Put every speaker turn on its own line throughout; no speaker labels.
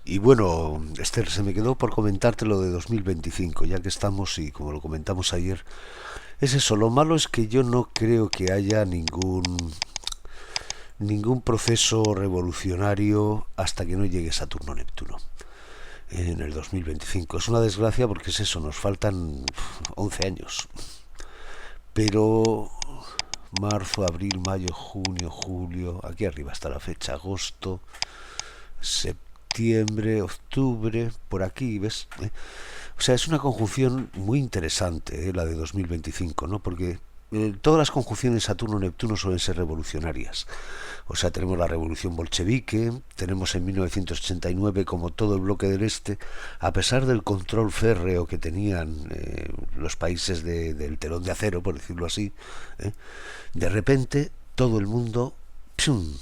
Y bueno, Esther, se me quedó por comentarte lo de 2025, ya que estamos y como lo comentamos ayer, es eso. Lo malo es que yo no creo que haya ningún proceso revolucionario hasta que no llegue Saturno-Neptuno en el 2025. Es una desgracia porque es eso, nos faltan 11 años. Pero marzo, abril, mayo, junio, julio, aquí arriba está la fecha, agosto, septiembre, octubre, por aquí, ¿ves? O sea, es una conjunción muy interesante, la de 2025, ¿no? Porque todas las conjunciones Saturno-Neptuno suelen ser revolucionarias. O sea, tenemos la revolución bolchevique, tenemos en 1989 como todo el bloque del este, a pesar del control férreo que tenían los países del telón de acero, por decirlo así, ¿eh? De repente todo el mundo ¡pum!,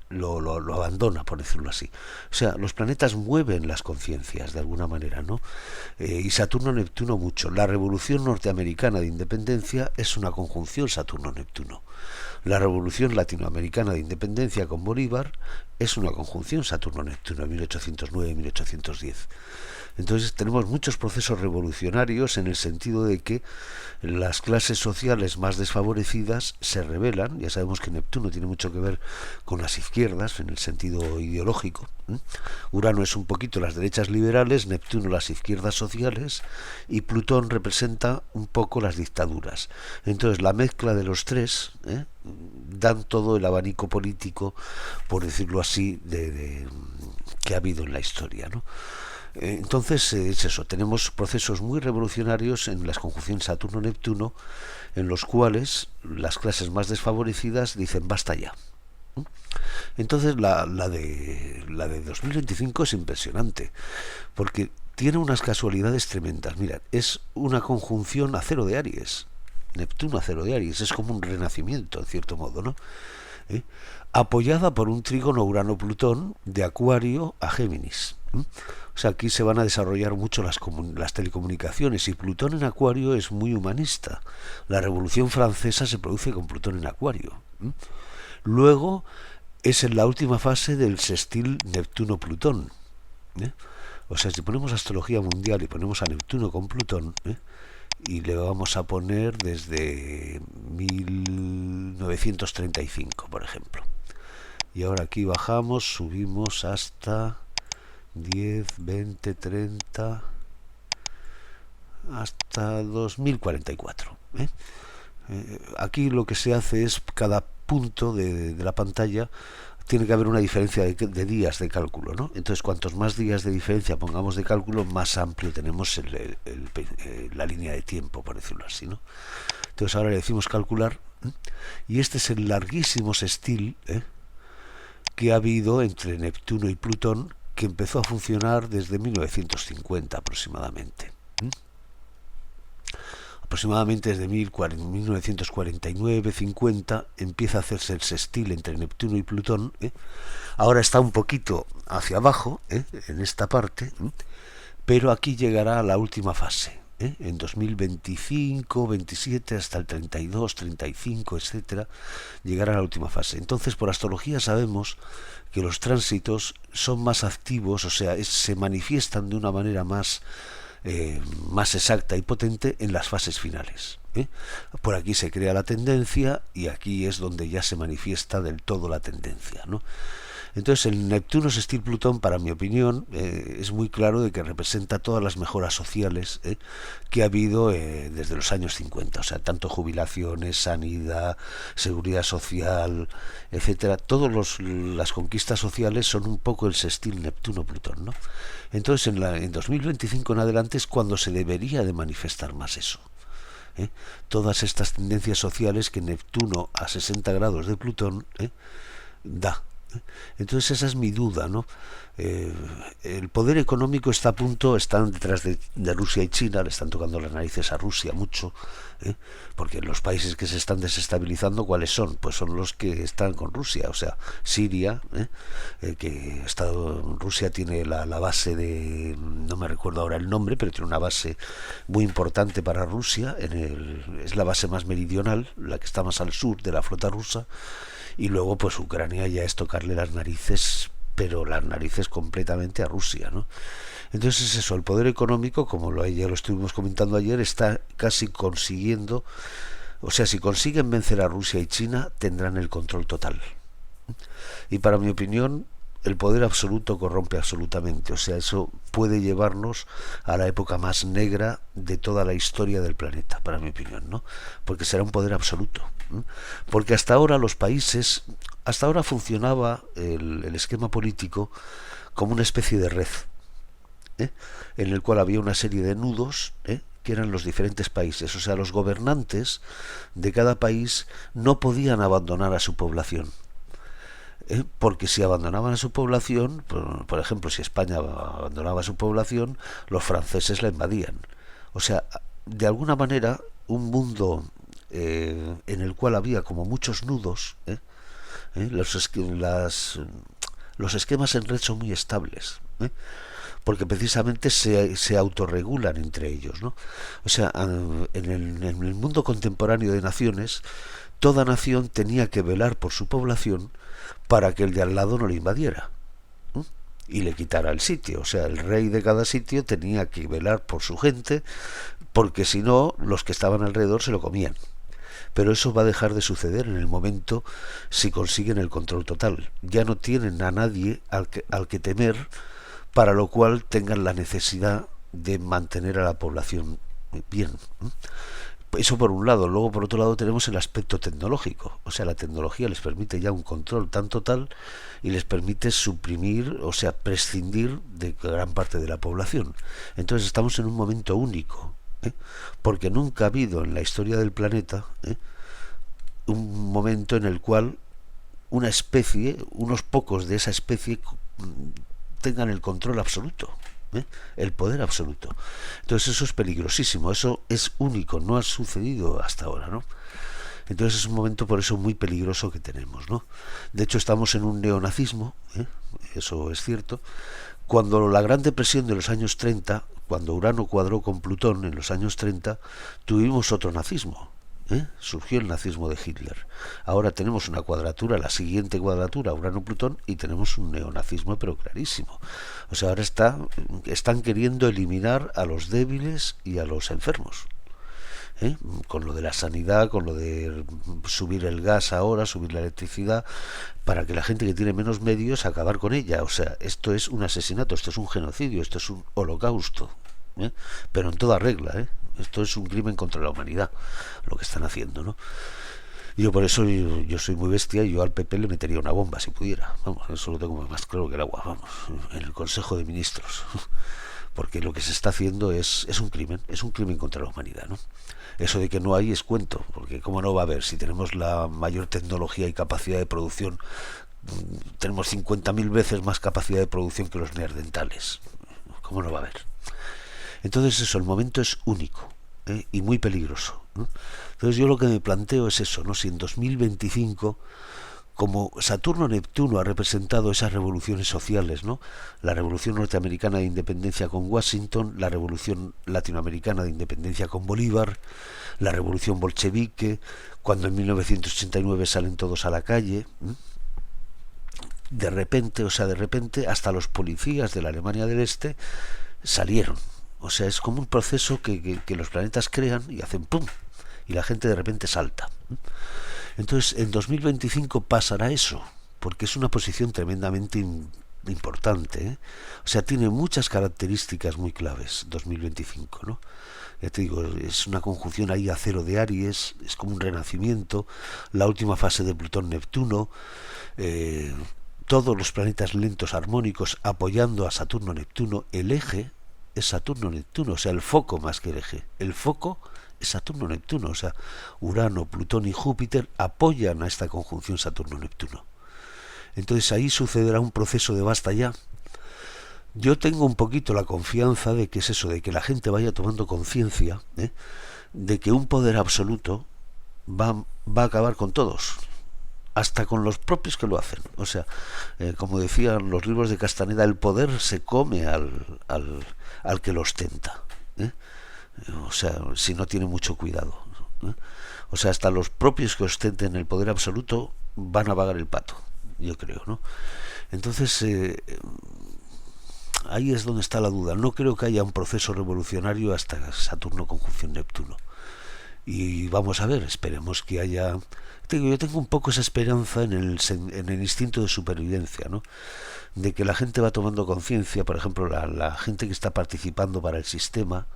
lo abandona, por decirlo así. O sea, los planetas mueven las conciencias de alguna manera, ¿no? Y Saturno-Neptuno mucho. La revolución norteamericana de independencia es una conjunción Saturno-Neptuno. La revolución latinoamericana de independencia con Bolívar es una conjunción Saturno-Neptuno, 1809-1810. Entonces tenemos muchos procesos revolucionarios en el sentido de que las clases sociales más desfavorecidas se rebelan. Ya sabemos que Neptuno tiene mucho que ver con las izquierdas en el sentido ideológico. Urano es un poquito las derechas liberales, Neptuno las izquierdas sociales y Plutón representa un poco las dictaduras. Entonces la mezcla de los tres dan todo el abanico político, por decirlo así, que ha habido en la historia, ¿no? Entonces es eso, tenemos procesos muy revolucionarios en las conjunciones Saturno-Neptuno, en los cuales las clases más desfavorecidas dicen basta ya. Entonces la de 2025 es impresionante, porque tiene unas casualidades tremendas. Mira, es una conjunción a cero de Aries, Neptuno a cero de Aries, es como un renacimiento, en cierto modo, ¿no? ¿Eh? Apoyada por un trígono Urano-Plutón de Acuario a Géminis. O sea, aquí se van a desarrollar mucho las telecomunicaciones y Plutón en Acuario es muy humanista. La Revolución Francesa se produce con Plutón en Acuario. Luego es en la última fase del sextil Neptuno-Plutón. O sea, si ponemos astrología mundial y ponemos a Neptuno con Plutón, y le vamos a poner desde 1935, por ejemplo. Y ahora aquí bajamos, subimos hasta 10, 20, 30, hasta 2044. Aquí lo que se hace es cada punto de la pantalla tiene que haber una diferencia de días de cálculo, ¿no? Entonces, cuantos más días de diferencia pongamos de cálculo, más amplio tenemos la línea de tiempo, por decirlo así, ¿no? Entonces, ahora le decimos calcular, y este es el larguísimo sextil que ha habido entre Neptuno y Plutón, que empezó a funcionar desde 1950 aproximadamente. Aproximadamente desde 1949-50 empieza a hacerse el sextil entre Neptuno y Plutón. Ahora está un poquito hacia abajo, en esta parte, pero aquí llegará a la última fase. En 2025, 27, hasta el 32, 35, etcétera, llegará a la última fase. Entonces, por astrología sabemos que los tránsitos son más activos, o sea, se manifiestan de una manera más exacta y potente en las fases finales. Por aquí se crea la tendencia y aquí es donde ya se manifiesta del todo la tendencia, ¿no? Entonces el Neptuno sextil Plutón, para mi opinión, es muy claro de que representa todas las mejoras sociales que ha habido desde los años 50, o sea, tanto jubilaciones, sanidad, seguridad social, etcétera. Todas las conquistas sociales son un poco el sextil Neptuno-Plutón, ¿no? Entonces en 2025 en adelante es cuando se debería de manifestar más eso. Todas estas tendencias sociales que Neptuno a 60 grados de Plutón da. Entonces esa es mi duda, ¿no? El poder económico está a punto, están detrás de Rusia y China, le están tocando las narices a Rusia mucho, porque los países que se están desestabilizando, ¿cuáles son? Pues son los que están con Rusia, o sea, Siria, Rusia tiene la base no me recuerdo ahora el nombre, pero tiene una base muy importante para Rusia, es la base más meridional, la que está más al sur de la flota rusa. Y luego pues Ucrania ya es tocarle las narices pero las narices completamente a Rusia, ¿no? Entonces es eso, el poder económico, como ya lo estuvimos comentando ayer, está casi consiguiendo, o sea, si consiguen vencer a Rusia y China, tendrán el control total. Y para mi opinión, el poder absoluto corrompe absolutamente, o sea, eso puede llevarnos a la época más negra de toda la historia del planeta, para mi opinión, ¿no? Porque será un poder absoluto. Porque hasta ahora los países, hasta ahora funcionaba el esquema político como una especie de red, ¿eh? En el cual había una serie de nudos, que eran los diferentes países, o sea, los gobernantes de cada país no podían abandonar a su población. Porque si abandonaban a su población, por ejemplo, si España abandonaba a su población, los franceses la invadían. O sea, de alguna manera, un mundo en el cual había como muchos nudos, los esquemas en red son muy estables, porque precisamente se autorregulan entre ellos, ¿no? O sea, en el mundo contemporáneo de naciones, toda nación tenía que velar por su población para que el de al lado no le invadiera y le quitara el sitio. O sea, el rey de cada sitio tenía que velar por su gente, porque si no, los que estaban alrededor se lo comían. Pero eso va a dejar de suceder en el momento si consiguen el control total. Ya no tienen a nadie al que temer, para lo cual tengan la necesidad de mantener a la población bien. Eso por un lado. Luego por otro lado tenemos el aspecto tecnológico. O sea, la tecnología les permite ya un control tan total y les permite suprimir, o sea, prescindir de gran parte de la población. Entonces estamos en un momento único, porque nunca ha habido en la historia del planeta un momento en el cual una especie, unos pocos de esa especie tengan el control absoluto, el poder absoluto. Entonces eso es peligrosísimo, eso es único, no ha sucedido hasta ahora, ¿no? Entonces es un momento por eso muy peligroso que tenemos, ¿no? De hecho estamos en un neonazismo, eso es cierto. Cuando la Gran Depresión de los años 30, cuando Urano cuadró con Plutón en los años 30, tuvimos otro nazismo. Surgió el nazismo de Hitler. Ahora tenemos una cuadratura, la siguiente cuadratura, Urano-Plutón, y tenemos un neonazismo, pero clarísimo. O sea, ahora están queriendo eliminar a los débiles y a los enfermos. Con lo de la sanidad, con lo de subir el gas ahora, subir la electricidad, para que la gente que tiene menos medios acabar con ella. O sea, esto es un asesinato, esto es un genocidio, esto es un holocausto, pero en toda regla, esto es un crimen contra la humanidad lo que están haciendo, ¿no? Yo por eso yo soy muy bestia y yo al PP le metería una bomba si pudiera, vamos, eso lo tengo más claro que el agua, vamos, en el Consejo de Ministros, porque lo que se está haciendo es un crimen contra la humanidad, ¿no? Eso de que no hay es cuento, porque cómo no va a haber si tenemos la mayor tecnología y capacidad de producción, tenemos 50.000 veces más capacidad de producción que los neandertales, cómo no va a haber. Entonces eso, el momento es único, y muy peligroso, ¿no? Entonces yo lo que me planteo es eso, ¿no? Si en 2025, como Saturno-Neptuno ha representado esas revoluciones sociales, ¿no? La revolución norteamericana de independencia con Washington, la revolución latinoamericana de independencia con Bolívar, la revolución bolchevique, cuando en 1989 salen todos a la calle, de repente hasta los policías de la Alemania del Este salieron. O sea, es como un proceso que los planetas crean y hacen pum, y la gente de repente salta. Entonces, en 2025 pasará eso, porque es una posición tremendamente importante, O sea, tiene muchas características muy claves, 2025, ¿no? Ya te digo, es una conjunción ahí a cero de Aries, es como un renacimiento, la última fase de Plutón-Neptuno, todos los planetas lentos armónicos apoyando a Saturno-Neptuno, el eje es Saturno-Neptuno, o sea, el foco más que el eje. El foco es Saturno-Neptuno, o sea, Urano, Plutón y Júpiter apoyan a esta conjunción Saturno-Neptuno. Entonces ahí sucederá un proceso de basta ya. Yo tengo un poquito la confianza de que es eso, de que la gente vaya tomando conciencia, de que un poder absoluto va a acabar con todos, hasta con los propios que lo hacen. O sea, como decían los libros de Castaneda, el poder se come al que lo ostenta, o sea, si no tiene mucho cuidado, o sea, hasta los propios que ostenten el poder absoluto van a pagar el pato, yo creo, ¿no? Entonces, ahí es donde está la duda. No creo que haya un proceso revolucionario hasta Saturno conjunción Neptuno. Y vamos a ver, esperemos que haya... Yo tengo un poco esa esperanza en el instinto de supervivencia, ¿no? De que la gente va tomando conciencia, por ejemplo, la gente que está participando para el sistema,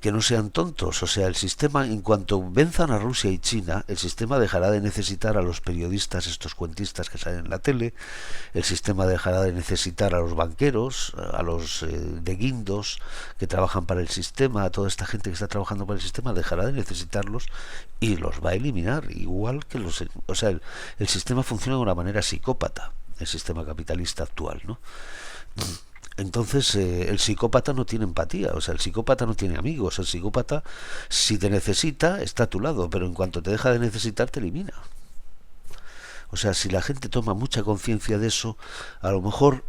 que no sean tontos. O sea, el sistema, en cuanto venzan a Rusia y China, el sistema dejará de necesitar a los periodistas, estos cuentistas que salen en la tele, el sistema dejará de necesitar a los banqueros, a los de guindos que trabajan para el sistema, a toda esta gente que está trabajando para el sistema, dejará de necesitarlos y los va a eliminar, igual que los... O sea, el sistema funciona de una manera psicópata, el sistema capitalista actual, ¿no? Entonces el psicópata no tiene empatía, o sea, el psicópata no tiene amigos, el psicópata si te necesita está a tu lado, pero en cuanto te deja de necesitar te elimina. O sea, si la gente toma mucha conciencia de eso, a lo mejor,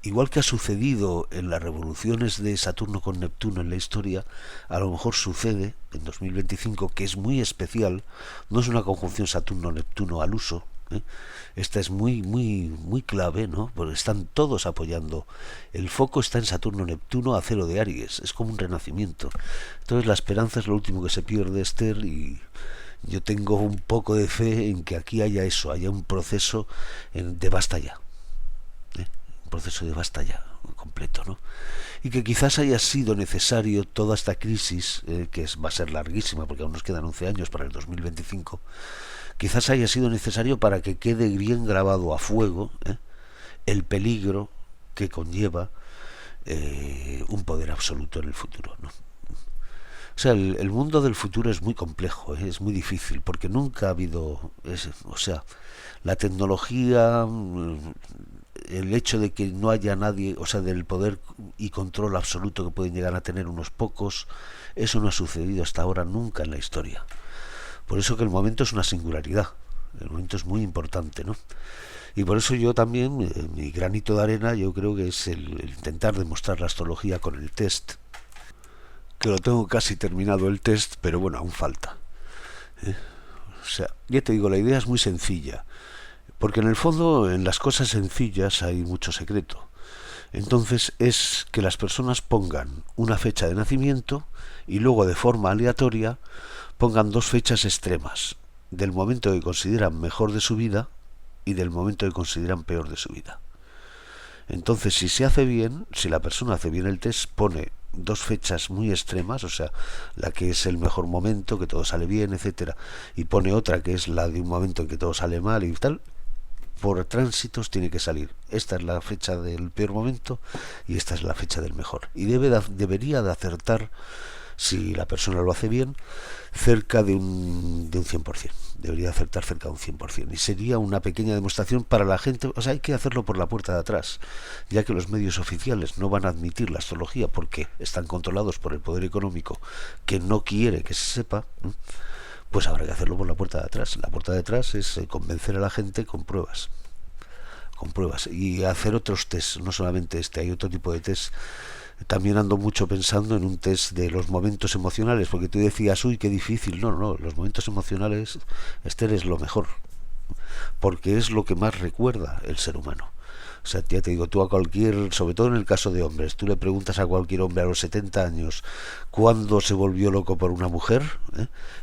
igual que ha sucedido en las revoluciones de Saturno con Neptuno en la historia, a lo mejor sucede en 2025, que es muy especial, no es una conjunción Saturno-Neptuno al uso, ¿eh? Esta es muy clave, ¿no? Porque están todos apoyando. El foco está en Saturno-Neptuno a cero de Aries. Es como un renacimiento. Entonces la esperanza es lo último que se pierde, Esther, y yo tengo un poco de fe en que aquí haya eso, haya un proceso de basta ya. Un proceso de basta ya completo, ¿no? Y que quizás haya sido necesario toda esta crisis, que va a ser larguísima porque aún nos quedan 11 años para el 2025, quizás haya sido necesario para que quede bien grabado a fuego el peligro que conlleva un poder absoluto en el futuro, ¿no? O sea, el mundo del futuro es muy complejo, es muy difícil, porque nunca ha habido... o sea, la tecnología, el hecho de que no haya nadie, o sea, del poder y control absoluto que pueden llegar a tener unos pocos, eso no ha sucedido hasta ahora nunca en la historia. Por eso que el momento es una singularidad, el momento es muy importante, ¿no? Y por eso yo también, mi granito de arena, yo creo que es el intentar demostrar la astrología con el test, que lo tengo casi terminado el test, pero bueno, aún falta. O sea, ya te digo, la idea es muy sencilla, porque en el fondo, en las cosas sencillas hay mucho secreto. Entonces es que las personas pongan una fecha de nacimiento y luego de forma aleatoria pongan dos fechas extremas, del momento que consideran mejor de su vida y del momento que consideran peor de su vida. Entonces, si se hace bien, si la persona hace bien el test, pone dos fechas muy extremas, o sea, la que es el mejor momento, que todo sale bien, etcétera, y pone otra que es la de un momento en que todo sale mal y tal. Por tránsitos tiene que salir. Esta es la fecha del peor momento y esta es la fecha del mejor. Y debería de acertar, si la persona lo hace bien, cerca de un 100%. Debería acertar cerca de un 100%. Y sería una pequeña demostración para la gente. O sea, hay que hacerlo por la puerta de atrás, ya que los medios oficiales no van a admitir la astrología porque están controlados por el poder económico que no quiere que se sepa. Pues habrá que hacerlo por la puerta de atrás. La puerta de atrás es convencer a la gente con pruebas. Con pruebas. Y hacer otros test, no solamente este, hay otro tipo de test. También ando mucho pensando en un test de los momentos emocionales, porque tú decías, uy, qué difícil. No, no, los momentos emocionales, Esther, es lo mejor, porque es lo que más recuerda el ser humano. O sea, ya te digo, tú a cualquier, sobre todo en el caso de hombres, tú le preguntas a cualquier hombre a los 70 años cuándo se volvió loco por una mujer,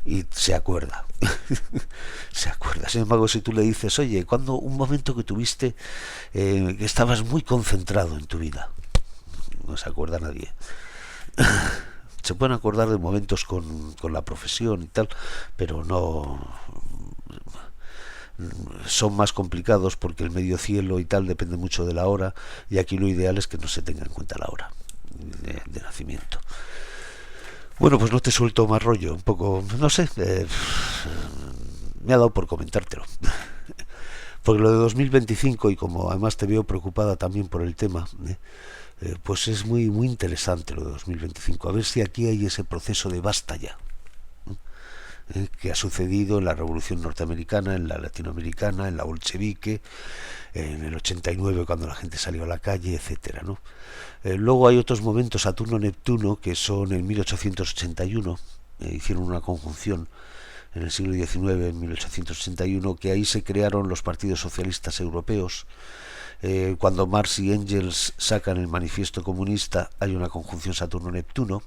y se acuerda. Se acuerda. Sin embargo, si tú le dices, oye, cuando un momento que tuviste, que estabas muy concentrado en tu vida, no se acuerda nadie. Se pueden acordar de momentos con la profesión y tal, pero no... son más complicados porque el medio cielo y tal depende mucho de la hora, y aquí lo ideal es que no se tenga en cuenta la hora de nacimiento. Bueno, pues no te suelto más rollo, un poco, no sé, me ha dado por comentártelo. Porque lo de 2025, y como además te veo preocupada también por el tema, pues es muy interesante lo de 2025. A ver si aquí hay ese proceso de basta ya, que ha sucedido en la Revolución Norteamericana, en la Latinoamericana, en la bolchevique, en el 89 cuando la gente salió a la calle, etcétera, ¿no? Luego hay otros momentos, Saturno-Neptuno, que son en 1881, hicieron una conjunción en el siglo XIX, en 1881, que ahí se crearon los partidos socialistas europeos. Cuando Marx y Engels sacan el manifiesto comunista, hay una conjunción Saturno-Neptuno.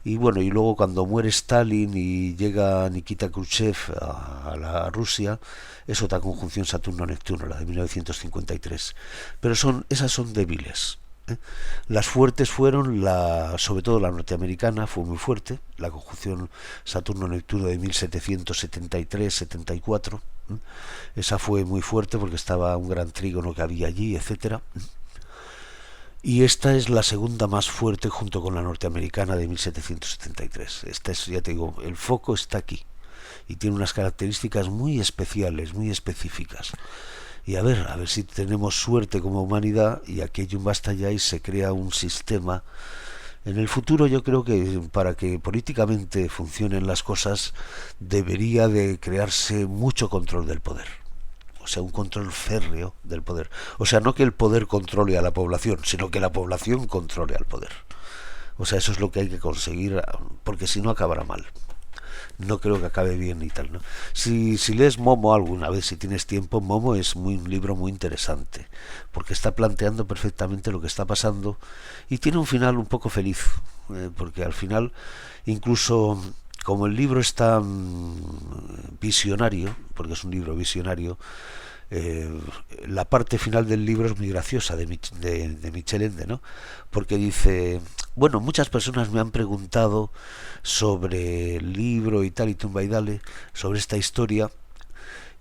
Y bueno, y luego cuando muere Stalin y llega Nikita Khrushchev a la Rusia, es otra conjunción Saturno-Neptuno, la de 1953. Pero esas son débiles. Las fuertes fueron, sobre todo la norteamericana, fue muy fuerte, la conjunción Saturno-Neptuno de 1773-74. Esa fue muy fuerte porque estaba un gran trígono que había allí, etcétera. Y esta es la segunda más fuerte junto con la norteamericana de 1773. Esta es, ya te digo, el foco está aquí y tiene unas características muy especiales, muy específicas. Y a ver si tenemos suerte como humanidad y aquello basta ya y se crea un sistema. En el futuro yo creo que para que políticamente funcionen las cosas debería de crearse mucho control del poder. O sea, un control férreo del poder. O sea, no que el poder controle a la población, sino que la población controle al poder. O sea, eso es lo que hay que conseguir, porque si no acabará mal. No creo que acabe bien y tal, ¿no? Si lees Momo alguna vez, si tienes tiempo, Momo es un libro muy interesante, porque está planteando perfectamente lo que está pasando y tiene un final un poco feliz, porque al final, incluso como el libro es tan visionario, porque es un libro visionario, la parte final del libro es muy graciosa de Michel Ende, ¿no? Porque dice, bueno, muchas personas me han preguntado sobre el libro y tal y tumba y dale, sobre esta historia,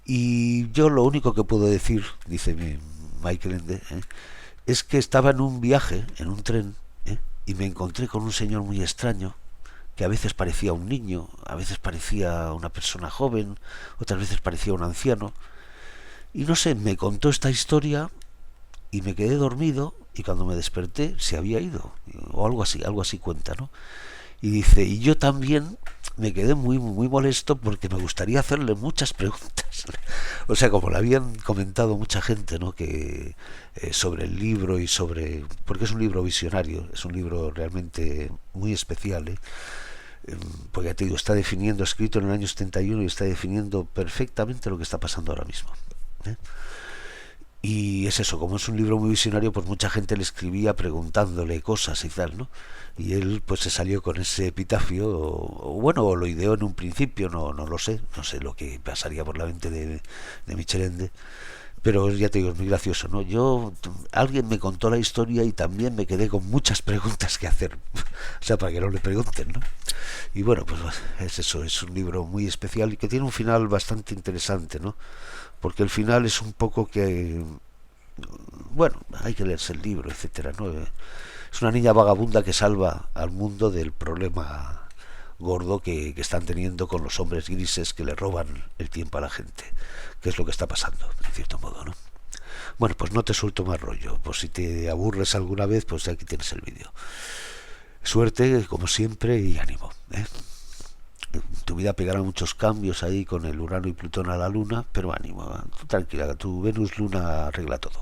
y yo lo único que puedo decir, dice Michael Ende, es que estaba en un viaje, en un tren, y me encontré con un señor muy extraño, que a veces parecía un niño, a veces parecía una persona joven, otras veces parecía un anciano. Y no sé, me contó esta historia y me quedé dormido y cuando me desperté se había ido, o algo así cuenta, ¿no? Y dice, y yo también me quedé muy molesto porque me gustaría hacerle muchas preguntas. O sea, como le habían comentado mucha gente, ¿no? Que sobre el libro y porque es un libro visionario, es un libro realmente muy especial, porque ya te digo, está definiendo, escrito en el año 71 y está definiendo perfectamente lo que está pasando ahora mismo. Y es eso, como es un libro muy visionario, pues mucha gente le escribía preguntándole cosas y tal, ¿no? Y él pues se salió con ese epitafio, o lo ideó en un principio, no lo sé, no sé lo que pasaría por la mente de Michel Ende, pero ya te digo, es muy gracioso, ¿no? Alguien me contó la historia y también me quedé con muchas preguntas que hacer, o sea, para que no le pregunten, ¿no? Y bueno, pues es eso, es un libro muy especial y que tiene un final bastante interesante, ¿no? Porque el final es un poco que, bueno, hay que leerse el libro, etcétera, ¿no? Es una niña vagabunda que salva al mundo del problema gordo que están teniendo con los hombres grises que le roban el tiempo a la gente, que es lo que está pasando, en cierto modo, ¿no? Bueno, pues no te suelto más rollo, pues si te aburres alguna vez, pues aquí tienes el vídeo. Suerte, como siempre, y ánimo, ¿eh? Tu vida pegará muchos cambios ahí con el Urano y Plutón a la Luna, pero ánimo, tú tranquila, tu Venus Luna arregla todo.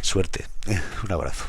Suerte, un abrazo.